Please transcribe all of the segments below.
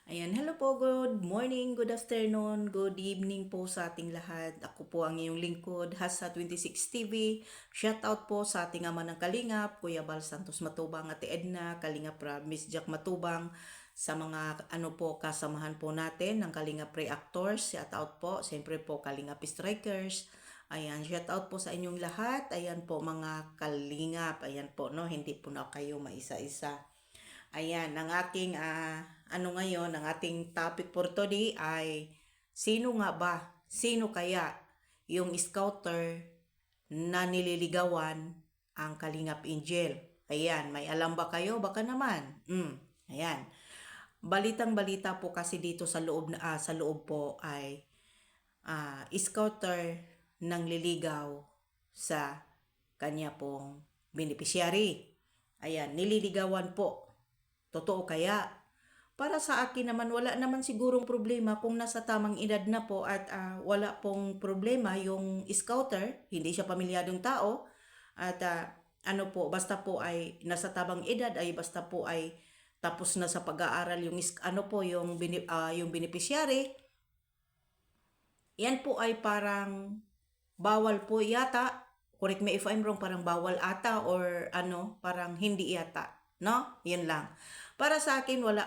Ayan, hello po, good morning, good afternoon, good evening po sa ating lahat. Ako po ang iyong lingkod, Hasa 26 TV. Shout out po sa ating ama ng Kalingap, Kuya Bal Santos Matubang, Ate Edna, Kalingap Miss Jack Matubang, sa mga kasamahan po natin ng Kalingap Reactors. Shout out po, siyempre po Kalingap Strikers. Ayan, shout out po sa inyong lahat. Ayan po mga Kalingap. Ayan po, no, hindi po na kayo maisa-isa. Ayan, ang ating ngayon, ang ating topic for today ay sino nga ba? Sino kaya yung scouter na nililigawan ang Kalingap Angel? Ayan, may alam ba kayo? Baka naman. Ayan. Balitang-balita po kasi dito sa loob po ay scouter nang liligaw sa kanya pong beneficiary. Ayan, nililigawan po. Totoo kaya? Para sa akin naman, wala naman sigurong problema kung nasa tamang edad na po at wala pong problema yung scouter, hindi siya pamilyadong tao. At basta po ay nasa tamang edad ay basta po ay tapos na sa pag-aaral yung beneficiary. Yan po ay parang bawal po yata. Correct me if I'm wrong, parang bawal ata or parang hindi yata. No? Yun lang. Para sa akin, wala.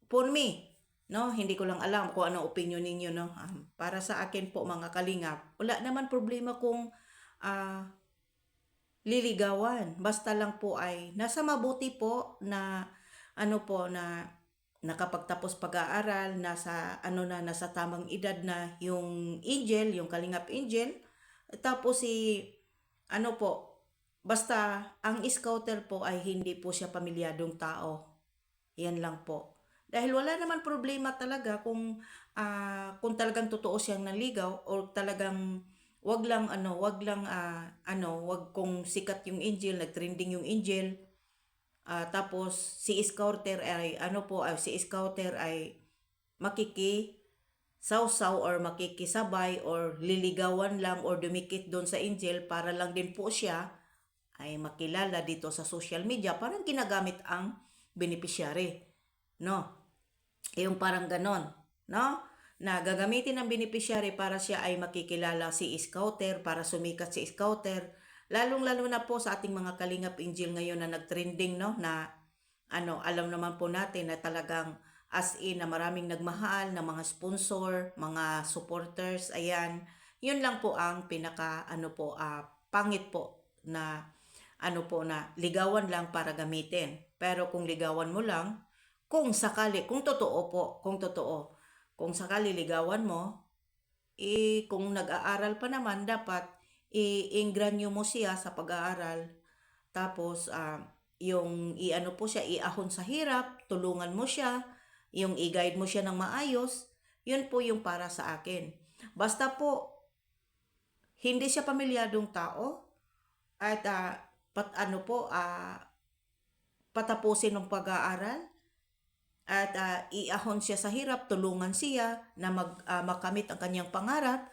For me, no? Hindi ko lang alam kung ano opinion ninyo, no? Para sa akin po, mga kalingap, wala naman problema kung liligawan. Basta lang po ay nasa mabuti po na na nakapagtapos pag-aaral, nasa tamang edad na yung angel, yung Kalingap Angel. Tapos basta ang scouter po ay hindi po siya pamilyadong tao. Yan lang po. Dahil wala naman problema talaga kung talagang totoo siyang naligaw or talagang wag kung sikat yung angel, nagtrending yung angel. Tapos si scouter ay makikisawsaw or makikisabay or liligawan lang or dumikit doon sa angel para lang din po siya ay makilala dito sa social media. Parang ginagamit ang beneficiary. No? Yung parang ganon. No? Na gagamitin ng beneficiary para siya ay makikilala si scouter, para sumikat si scouter. Lalong-lalo na po sa ating mga Kalingap Angel ngayon na nagtrending, no? Na alam naman po natin na talagang as in na maraming nagmahal na mga sponsor, mga supporters, ayan. Yun lang po ang pangit po na na ligawan lang para gamitin. Pero kung ligawan mo lang, kung sakali, kung totoo po, kung sakali ligawan mo, kung nag-aaral pa naman, dapat i-ingranyo mo siya sa pag-aaral. Tapos, iahon sa hirap, tulungan mo siya, yung i-guide mo siya ng maayos, yun po yung para sa akin. Basta po, hindi siya pamilyadong tao, at patapusin ng pag-aaral, at iahon siya sa hirap, tulungan siya na makamit ang kanyang pangarap.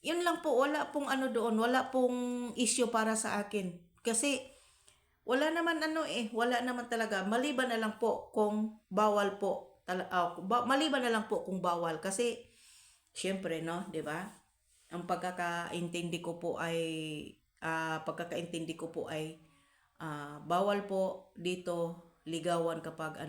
Yun lang po, wala pong doon, wala pong issue para sa akin. Kasi wala naman wala naman talaga. Maliban na lang po kung bawal po. Maliban na lang po kung bawal. Kasi, syempre, no, di ba? Ang pagkakaintindi ko po ay bawal po dito ligawan kapag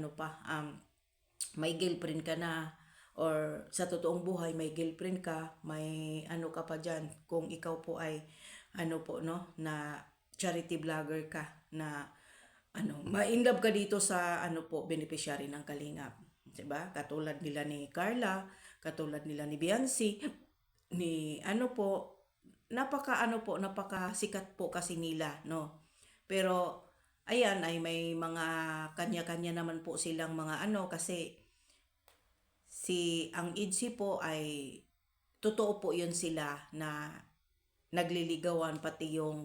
may girlfriend ka na or sa totoong buhay may girlfriend ka, may ka pa dyan kung ikaw po ay no, na charity vlogger ka na ma-inlove ka dito sa beneficiary ng Kalingap. Diba? Katulad nila ni Carla, katulad nila ni Biancy, ni napaka sikat po kasi nila, no. Pero ayan ay may mga kanya-kanya naman po silang mga kasi ang IDSI po ay totoo po yun sila na nagliligawan pati yung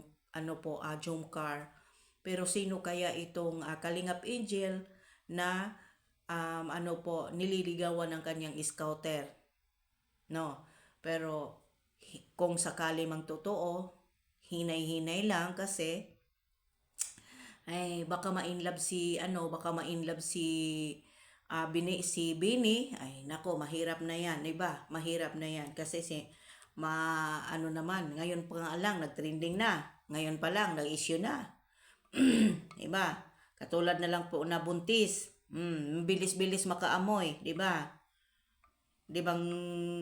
Jomcar. Pero sino kaya itong Kalingap Angel na nililigawan ng kanyang scouter? No. Pero kung sakali mang totoo, hinay-hinay lang kasi ay baka ma-inlove si si Bini, ay nako, mahirap na yan, diba? Mahirap na yan kasi ano naman, ngayon pa nga lang, nag-trending na. Ngayon pa lang, nag-issue na. Diba? Katulad na lang po na buntis. Bilis-bilis makaamoy, diba? Dibang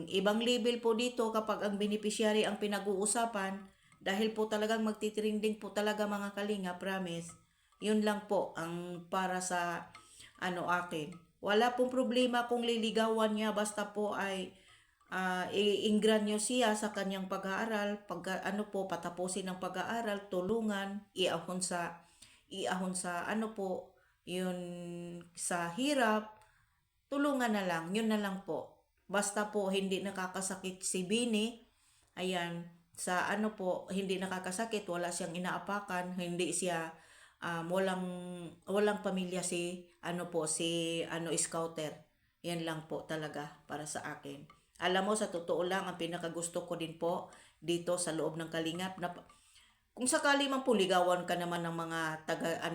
ibang level po dito kapag ang beneficiary ang pinag-uusapan dahil po talagang magtitrending po talaga mga kalinga, promise. Yun lang po ang para sa akin. Wala pong problema kung liligawan niya basta po ay i-ingran niyo siya sa kanyang pag-aaral, patapusin ang pag-aaral, tulungan, iahon sa yun sa hirap, tulungan na lang, yun na lang po. Basta po hindi nakakasakit si Bini, ayan, hindi nakakasakit, wala siyang inaapakan, hindi siya walang pamilya si scouter. Yan lang po talaga para sa akin. Alam mo, sa totoo lang, ang pinakagusto ko din po dito sa loob ng Kalingap na kung sakali man po ligawan ka naman ng mga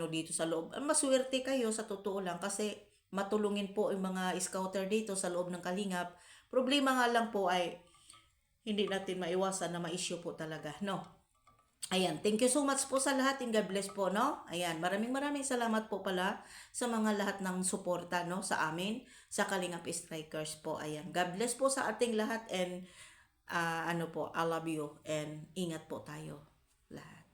dito sa loob, maswerte kayo sa totoo lang kasi matulungin po yung mga scouter dito sa loob ng Kalingap. Problema nga lang po ay hindi natin maiwasan na ma-issue po talaga, no? Ayan, thank you so much po sa lahat and God bless po, no? Ayan, maraming salamat po pala sa mga lahat ng suporta, no? Sa amin, sa Kalingap Strikers po. Ayan, God bless po sa ating lahat and I love you and ingat po tayo lahat.